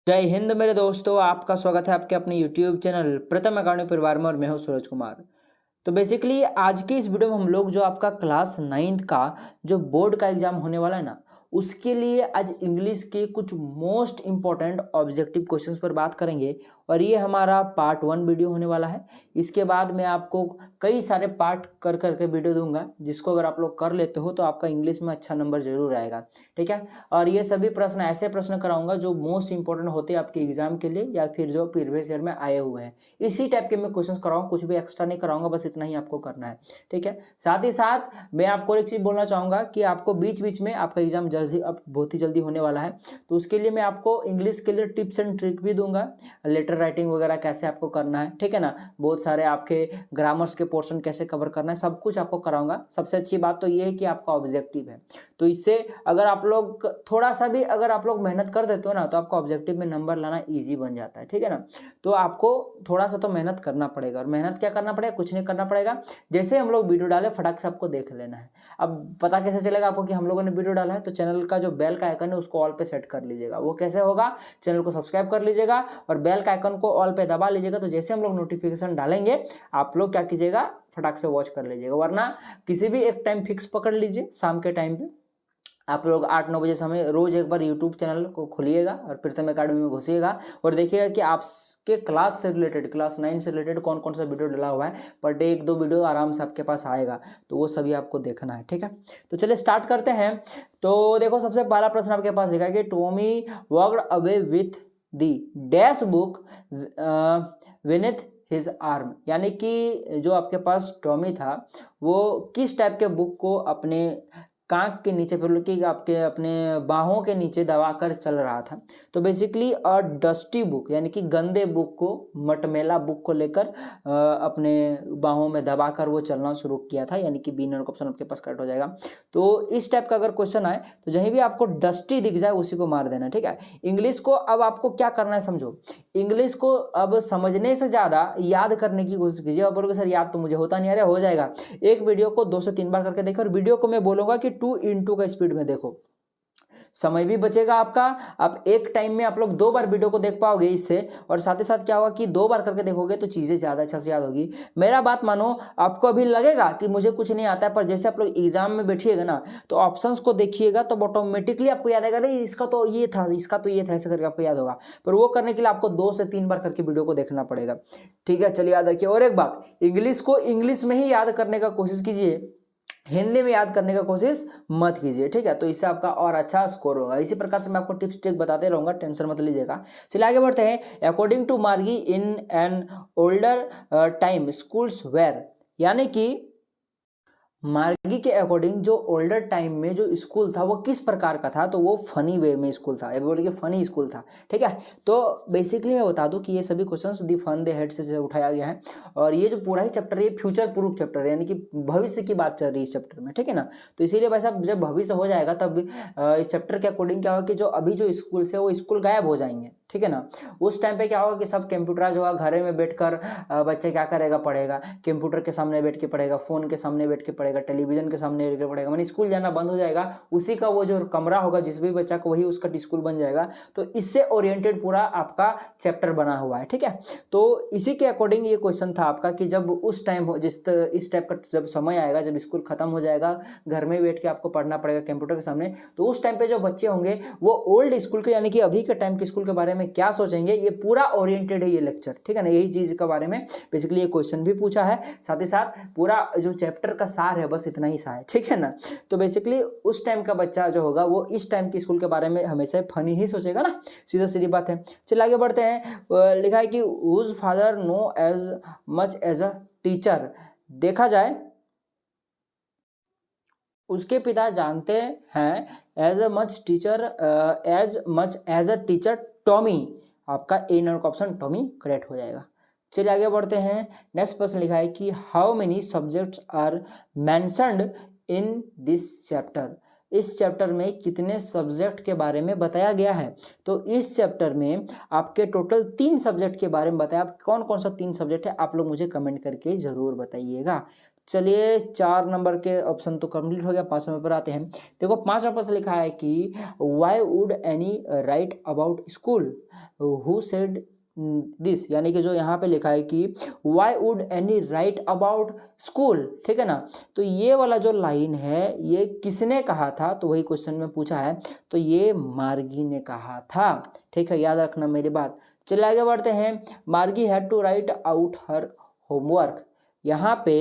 जय हिंद मेरे दोस्तों, आपका स्वागत है आपके अपने YouTube चैनल प्रथम अकाउंटिंग परिवार में। और मैं हूं सूरज कुमार। तो बेसिकली आज के इस वीडियो में हम लोग जो आपका क्लास 9th का जो बोर्ड का एग्जाम होने वाला है ना, उसके लिए आज इंग्लिश के कुछ मोस्ट इंपॉर्टेंट ऑब्जेक्टिव क्वेश्चंस पर बात करेंगे। और ये हमारा पार्ट 1 वीडियो होने वाला है। इसके बाद मैं आपको कई सारे पार्ट कर करके वीडियो दूंगा, जिसको अगर आप लोग कर लेते हो तो आपका इंग्लिश में अच्छा नंबर जरूर आएगा। ठीक है। और ये सभी प्रश्न ऐसे प्रश्न कराऊंगा जो मोस्ट इंपॉर्टेंट होते हैं आपके एग्जाम के लिए, या फिर जो प्रीवियस ईयर में आए हुए हैं। इसी टाइप के मैं क्वेश्चन कराऊंगा, कुछ भी एक्स्ट्रा नहीं कराऊंगा, बस इतना ही आपको करना है। ठीक है। साथ ही साथ मैं आपको एक चीज बोलना चाहूंगा कि आपको बीच बीच में आपका एग्जाम जल्दी अब बहुत ही जल्दी होने वाला है, तो उसके लिए मैं आपको इंग्लिश के लिए टिप्स एंड ट्रिक भी दूंगा। लेटर राइटिंग वगैरह कैसे आपको करना है, ठीक है ना, बहुत सारे आपके ग्रामर्स के पोर्शन कैसे कवर करना है, सब कुछ आपको कराऊंगा। सबसे अच्छी बात तो ये है कि आपका ऑब्जेक्टिव है, तो इससे अगर आप लोग थोड़ा सा भी अगर आप लोग मेहनत कर देते हो ना, तो आपका ऑब्जेक्टिव में नंबर लाना ईजी बन जाता है। ठीक है ना। तो आपको थोड़ा सा तो मेहनत करना पड़ेगा। और मेहनत क्या करना पड़ेगा? कुछ नहीं करना पड़ेगा। जैसे हम लोग वीडियो डाले फटाक से आपको देख लेना है। अब पता कैसे चलेगा आपको कि हम लोगों ने वीडियो डाला है? तो चैनल का जो बेल का आइकन है उसको ऑल पे सेट कर लीजिएगा। वो कैसे होगा? चैनल को सब्सक्राइब कर लीजिएगा और बेल का आइकन को ऑल पे दबा लीजिएगा। तो जैसे हम लोग नोटिफिकेशन डालेंगे आप लोग क्या कीजिएगा, फटाक से वॉच कर लीजिएगा। वरना किसी भी एक टाइम फिक्स पकड़ लीजिए, शाम के टाइम पे आप लोग 8-9 बजे समय रोज एक बार यूट्यूब चैनल को खोलिएगा और प्रथम अकादमी में घुसिएगा और देखिएगा कि आपके क्लास से रिलेटेड, क्लास 9 से रिलेटेड कौन कौन सा वीडियो डला हुआ है। पर डे 1-2 वीडियो आराम से आपके पास आएगा, तो वो सभी आपको देखना है। ठीक है। तो चलिए स्टार्ट करते हैं। तो देखो, सबसे पहला प्रश्न आपके पास लिखा है कि Tommy walked away with the dash book beneath his arm. यानी कि जो आपके पास टॉमी था वो किस टाइप के बुक को अपने कांख के नीचे पर कि आपके अपने बाहों के नीचे दबाकर चल रहा था। तो बेसिकली अ डस्टी बुक, यानी कि गंदे बुक को, मटमेला बुक को लेकर अपने बाहों में दबाकर वो चलना शुरू किया था। यानी कि बी नंबर का ऑप्शन आपके पास करेक्ट हो जाएगा। तो इस टाइप का अगर क्वेश्चन आए तो जहीं भी आपको डस्टी दिख जाए उसी को मार देना। ठीक है। इंग्लिश को अब आपको क्या करना है समझो। इंग्लिश को अब समझने से ज्यादा याद करने की कोशिश कीजिए। अब बोलोगे सर याद तो मुझे होता नहीं आ रहा। हो जाएगा। एक वीडियो को 2 से 3 बार करके देखो और वीडियो को मैं बोलूंगा कि 2x2 का स्पीड में देखो, समय भी बचेगा आपका। आप एक टाइम में आप लोग 2 बार वीडियो को देख पाओगे इससे, और साथ ही साथ क्या होगा कि 2 बार करके देखोगे तो चीजें ज्यादा अच्छा से याद होगी। मेरा बात मानो, आपको अभी लगेगा कि मुझे कुछ नहीं आता है, पर जैसे आप लोग एग्जाम में बैठिएगा ना तो ऑप्शंस को देखिएगा तो ऑटोमेटिकली आपको याद आएगा, नहीं इसका तो ये था, इसका तो ये था, ऐसे करके आपको याद होगा। पर वो करने के लिए आपको 2 से 3 बार करके वीडियो को देखना पड़ेगा। ठीक है। चलिए याद रखिए। और एक बात, इंग्लिश को इंग्लिश में ही याद करने का कोशिश कीजिए, हिंदी में याद करने का कोशिश मत कीजिए। ठीक है। तो इससे आपका और अच्छा स्कोर होगा। इसी प्रकार से मैं आपको टिप्स ट्रिक बताते रहूंगा, टेंशन मत लीजिएगा। चलिए आगे बढ़ते हैं। According to Margie in an older time schools where, यानी कि मार्गी के अकॉर्डिंग जो ओल्डर टाइम में जो स्कूल था वो किस प्रकार का था, तो वो फनी वे में स्कूल था, बोल के फनी स्कूल था। ठीक है। तो बेसिकली मैं बता दूं कि ये सभी questions the fun they had से उठाया गया है। और ये जो पूरा ही चैप्टर है ये फ्यूचर प्रूफ चैप्टर है, यानी कि भविष्य की बात चल रही है इस चैप्टर में। ठीक है ना। तो इसीलिए भाई साहब जब भविष्य हो जाएगा तब इस चैप्टर के अकॉर्डिंग क्या होगा कि जो अभी जो स्कूल से वो स्कूल गायब हो जाएंगे। ठीक है ना। उस टाइम पे क्या होगा कि सब कंप्यूटराइज होगा, घर में बैठकर बच्चे क्या करेगा, पढ़ेगा, कंप्यूटर के सामने बैठ के पढ़ेगा, फोन के सामने बैठ के पढ़ेगा, टेलीविजन के सामने बैठ के पढ़ेगा। मानी स्कूल जाना बंद हो जाएगा। उसी का वो जो कमरा होगा जिस भी बच्चा को, वही उसका स्कूल बन जाएगा। तो इससे ओरिएंटेड पूरा आपका चैप्टर बना हुआ है। ठीक है। तो इसी के अकॉर्डिंग ये क्वेश्चन था आपका कि जब उस टाइम हो, जिस तरह इस टाइप का जब समय आएगा, जब स्कूल खत्म हो जाएगा, घर में बैठ के आपको पढ़ना पड़ेगा कंप्यूटर के सामने, तो उस टाइम पे जो बच्चे होंगे वो ओल्ड स्कूल के, यानी कि अभी के टाइम के स्कूल के बारे में क्या सोचेंगे, ये पूरा ओरिएंटेड है ये लेक्चर। ठीक है ना। यही चीज के बारे में बेसिकली ये क्वेश्चन भी पूछा है। साथ ही साथ पूरा जो चैप्टर का सार है बस इतना ही सा है। ठीक है ना। तो बेसिकली उस टाइम का बच्चा जो होगा वो इस टाइम के स्कूल के बारे में हमेशा फनी ही सोचेगा ना, सीधा सीधी बात है। चलिए आगे बढ़ते हैं। लिखा है कि whose father know as much as a teacher, देखा जाए उसके पिता जानते हैं as much as a teacher Tommy. आपका ए नंबर का ऑप्शन टॉमी करेक्ट हो जाएगा। चलिए आगे बढ़ते हैं। नेक्स्ट प्रश्न लिखा है कि how many subjects are mentioned in this chapter. इस चैप्टर में कितने सब्जेक्ट के बारे में बताया गया है? तो इस चैप्टर में आपके टोटल 3 सब्जेक्ट के बारे में बताया। कौन कौन सा 3 सब्जेक्ट है आप लोग मुझे कमेंट करके जरूर बताइएगा। चलिए 4 नंबर के ऑप्शन तो कंप्लीट हो गया, 5 नंबर पर आते हैं। देखो 5 नंबर से लिखा है कि why would any right about school, who said this, यानी कि जो यहाँ पे लिखा है कि why would any right about school, ठीक है ना। तो ये वाला जो लाइन है ये किसने कहा था, तो वही क्वेश्चन में पूछा है, तो ये मार्गी ने कहा था, ठीक है, याद रखना मेरी बात। चलिए आगे बढ़ते हैं। Margie had to write out her homework, यहाँ पे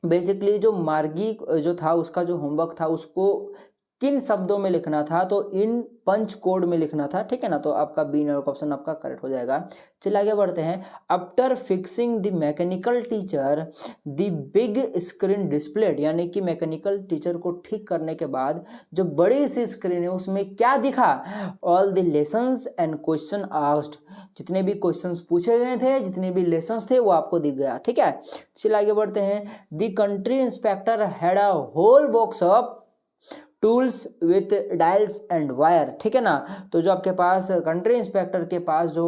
बेसिकली जो मार्गी जो था उसका जो होमवर्क था उसको किन शब्दों में लिखना था, तो इन पंच कोड में लिखना था, ठीक है ना। तो आपका बी नंबर ऑप्शन आपका करेक्ट हो जाएगा। चलिए आगे बढ़ते हैं। After fixing the mechanical teacher the big screen displayed, यानी कि मैकेनिकल टीचर को ठीक करने के बाद जो बड़ी सी स्क्रीन है उसमें क्या दिखा, all the lessons and question asked, जितने भी क्वेश्चंस पूछे गए थे, जितने भी लेसन्स थे वो आपको दिख गया, ठीक है। चलिए आगे बढ़ते हैं। The country inspector had a whole box of tools with dials and wire, ठीक है ना। तो जो आपके पास कंट्री इंस्पेक्टर के पास जो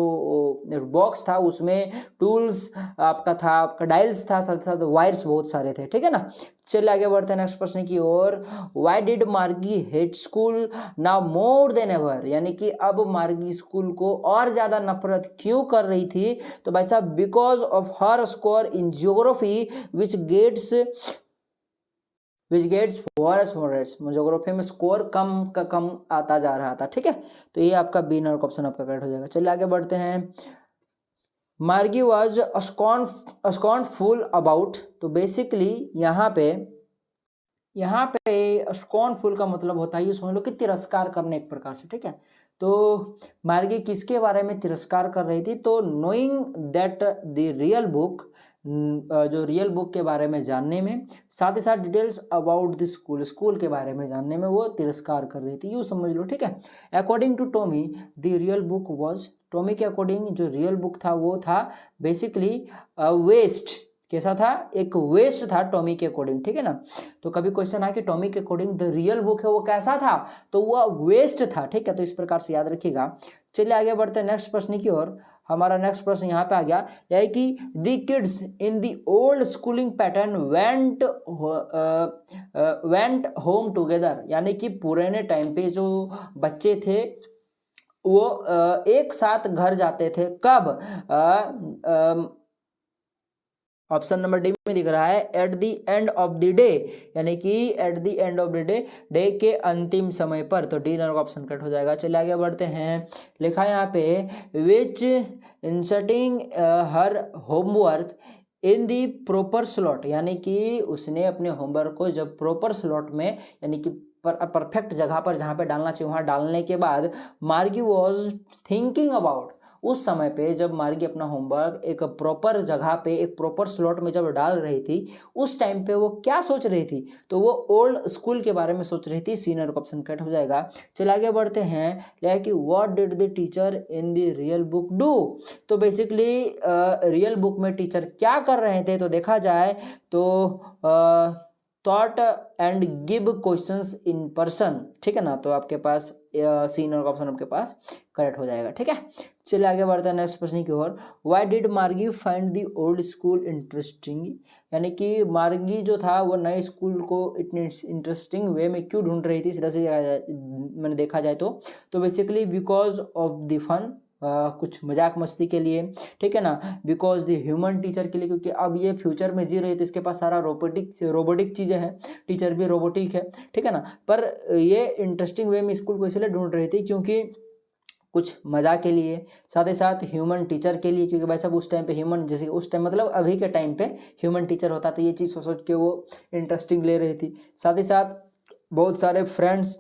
बॉक्स था उसमें टूल्स आपका था, आपका डायल्स था, साथ साथ वायर्स बहुत सारे थे, ठीक है ना। चलिए आगे बढ़ते हैं नेक्स्ट प्रश्न की ओर। व्हाई डिड मार्गी hate school now more than ever, यानी कि अब मार्गी स्कूल को और ज़्यादा नफरत क्यों कर रही थी, तो भाई साहब because of her score in geography which gets worse worse, geography में स्कोर कम का कम आता जा रहा था, ठीक है। तो ये आपका बी नंबर ऑप्शन आपका करेक्ट हो जाएगा। चलिए आगे बढ़ते हैं। मार्गी वॉज अस्कॉन फुल अबाउट, तो बेसिकली यहाँ पे अस्कॉन फुल का मतलब होता है, ये समझ लो कि तिरस्कार करने एक प्रकार से, ठीक है। तो मार्गी किसके बारे में तिरस्कार कर रही थी, तो knowing that the real book, जो रियल बुक के बारे में जानने में, साथ ही साथ डिटेल्स अबाउट द स्कूल के बारे में जानने में वो तिरस्कार कर रही थी, यूँ समझ लो, ठीक है। According to Tommy the real book was, Tommy के अकॉर्डिंग जो रियल बुक था वो था बेसिकली वेस्ट, कैसा था, एक वेस्ट था टॉमी के अकॉर्डिंग, ठीक है ना। तो कभी क्वेश्चन आया कि टॉमी के अकॉर्डिंग द रियल बुक है वो कैसा था, तो वह वेस्ट था, ठीक है। तो इस प्रकार से याद रखिएगा। चलिए आगे बढ़ते हैं नेक्स्ट प्रश्न की ओर। हमारा नेक्स्ट प्रश्न यहाँ पे आ गया, यह है कि the kids in the old schooling pattern went home together, यानी कि पुराने टाइम पे जो बच्चे थे वो एक साथ घर जाते थे, कब, ऑप्शन नंबर डी में दिख रहा है at the end of the day, यानी कि at the end of the day के अंतिम समय पर, तो डी नंबर ऑप्शन कट हो जाएगा। चलिए आगे बढ़ते हैं। लिखा है यहाँ पे which inserting her homework in the proper slot, यानी कि उसने अपने होमवर्क को जब प्रॉपर स्लॉट में, यानी कि परफेक्ट जगह पर जहाँ पे डालना चाहिए वहाँ डालने के बाद, मार्गी वॉज थिंकिंग अबाउट, उस समय पे जब मार्गी अपना होमवर्क एक प्रॉपर जगह पे एक प्रॉपर स्लॉट में जब डाल रही थी, उस टाइम पे वो क्या सोच रही थी, तो वो ओल्ड स्कूल के बारे में सोच रही थी। सीनियर का ऑप्शन कट हो जाएगा। चलिए आगे बढ़ते हैं। Like what did the teacher in the real book do, तो बेसिकली रियल बुक में टीचर क्या कर रहे थे, तो देखा जाए तो thought and give questions in person, ठीक है ना। तो आपके पास सी नंबर का ऑप्शन आपके पास करेक्ट हो जाएगा, ठीक है। चलिए आगे बढ़ते हैं नेक्स्ट प्रश्न की ओर। व्हाई डिड मार्गी find the old school interesting, यानी कि मार्गी जो था वो नए स्कूल को इतने इंटरेस्टिंग वे में क्यों ढूंढ रही थी, सीधा से मैंने देखा जाए तो basically because of the fun, कुछ मजाक मस्ती के लिए, ठीक है ना। बिकॉज द ह्यूमन टीचर के लिए, क्योंकि अब ये फ्यूचर में जी रही है तो इसके पास सारा रोबोटिक चीज़ें हैं, टीचर भी रोबोटिक है, ठीक है ना। पर ये इंटरेस्टिंग वे में स्कूल को इसलिए ढूंढ रही थी क्योंकि कुछ मजाक के लिए, साथ ही साथ ह्यूमन टीचर के लिए, क्योंकि भाई साहब उस टाइम पे ह्यूमन, जैसे उस टाइम मतलब अभी के टाइम पे ह्यूमन टीचर होता, तो ये चीज़ सोच सोच के वो इंटरेस्टिंग ले रही थी। साथ ही साथ बहुत सारे फ्रेंड्स,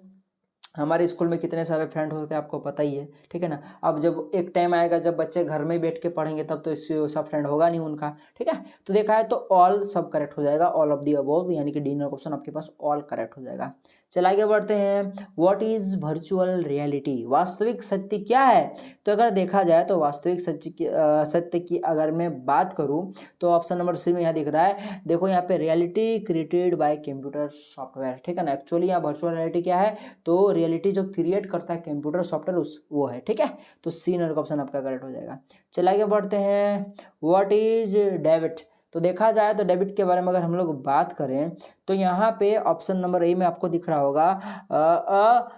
हमारे स्कूल में कितने सारे फ्रेंड होते हैं आपको पता ही है, ठीक है ना। अब जब एक टाइम आएगा जब बच्चे घर में बैठ के पढ़ेंगे तब तो इससे सब फ्रेंड होगा नहीं उनका, ठीक है। तो देखा है तो ऑल सब करेक्ट हो जाएगा, ऑल ऑफ दी अबव, यानी कि डी नंबर ऑप्शन आपके पास ऑल करेक्ट हो जाएगा। चलिए आगे बढ़ते हैं। व्हाट इज वर्चुअल रियलिटी, वास्तविक सत्य क्या है, तो अगर देखा जाए तो वास्तविक सत्य की अगर मैं बात करूं तो ऑप्शन नंबर सी में यहाँ दिख रहा है, देखो यहाँ पे reality created by computer software, ठीक है ना। एक्चुअली यहाँ वर्चुअल रियलिटी क्या है, तो रियलिटी जो क्रिएट करता है कंप्यूटर सॉफ्टवेयर उस वो है, ठीक है। तो सी नंबर का ऑप्शन आपका करेक्ट हो जाएगा। चलिए आगे बढ़ते हैं। व्हाट इज डेब्ट, तो देखा जाए तो डेबिट के बारे में अगर हम लोग बात करें तो यहाँ पे ऑप्शन नंबर ए में आपको दिख रहा होगा a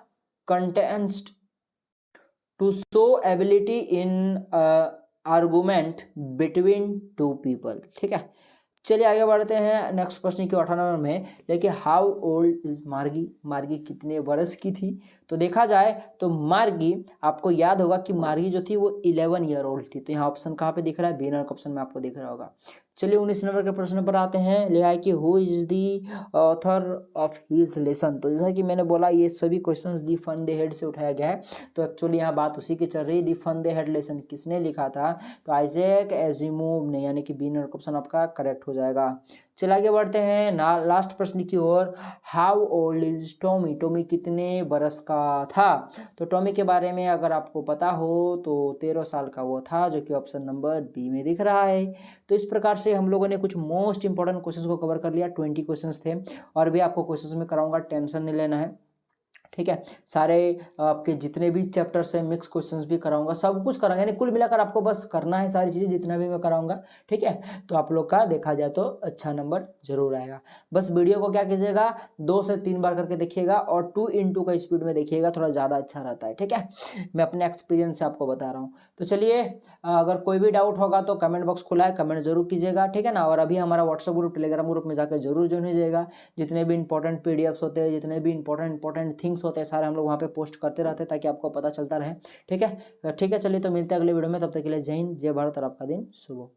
contest to show ability in argument between two people. ठीक है, चलिए आगे बढ़ते हैं नेक्स्ट प्रश्न की 18 नंबर में। लेकिन हाउ ओल्ड इज मार्गी, मार्गी कितने वर्ष की थी? तो देखा जाए तो मार्गी, आपको याद होगा कि मार्गी जो थी वो 11 ईयर ओल्ड थी। तो यहाँ ऑप्शन कहाँ पे दिख रहा है? बी नंबर ऑप्शन में आपको दिख रहा होगा। चलिए 19 नंबर के प्रश्न पर आते हैं। लिखा है कि who is the author of his lesson. तो जैसा कि मैंने बोला ये सभी questions the fun they had से उठाया गया है। तो एक्चुअली यहाँ बात उसी की चल रही है। The fun they had lesson किसने लिखा था? तो आइजैक एजिमोव ने, यानी कि बी नंबर ऑप्शन आपका करेक्ट हो जाएगा। चलिए आगे बढ़ते हैं लास्ट प्रश्न की ओर। How old is Tommy, Tommy कितने बरस का था? तो टॉमी के बारे में अगर आपको पता हो तो 13 साल का वो था, जो कि ऑप्शन नंबर बी में दिख रहा है। तो इस प्रकार से हम लोगों ने कुछ मोस्ट इंपॉर्टेंट क्वेश्चंस को कवर कर लिया। 20 क्वेश्चंस थे और भी आपको क्वेश्चंस में कराऊंगा, टेंशन नहीं लेना है। ठीक है, सारे आपके जितने भी चैप्टर्स हैं मिक्स क्वेश्चंस भी कराऊंगा, सब कुछ कराऊंगा, यानी कुल मिलाकर आपको बस करना है सारी चीज़ें जितना भी मैं कराऊंगा। ठीक है, तो आप लोग का देखा जाए तो अच्छा नंबर जरूर आएगा। बस वीडियो को क्या कीजिएगा, 2 से 3 बार करके देखिएगा और 2x2 का स्पीड में देखिएगा, थोड़ा ज़्यादा अच्छा रहता है। ठीक है, मैं अपने एक्सपीरियंस से आपको बता रहा हूँ। तो चलिए अगर कोई भी डाउट होगा तो कमेंट बॉक्स खुला है, कमेंट जरूर कीजिएगा। ठीक है ना, और अभी हमारा व्हाट्सएप ग्रुप, टेलीग्राम ग्रुप में जाकर जरूर ज्वाइन हो जाएगा। जितने भी इंपॉर्टेंट पीडीएफ्स होते हैं, जितने भी इंपॉर्टेंट थिंग्स होते हैं, सारे हम लोग वहाँ पे पोस्ट करते रहते हैं ताकि आपको पता चलता रहे। ठीक है, ठीक है, चलिए तो मिलते हैं अगले वीडियो में। तब तक के लिए जय हिंद, जय भारत और आपका दिन शुभ हो।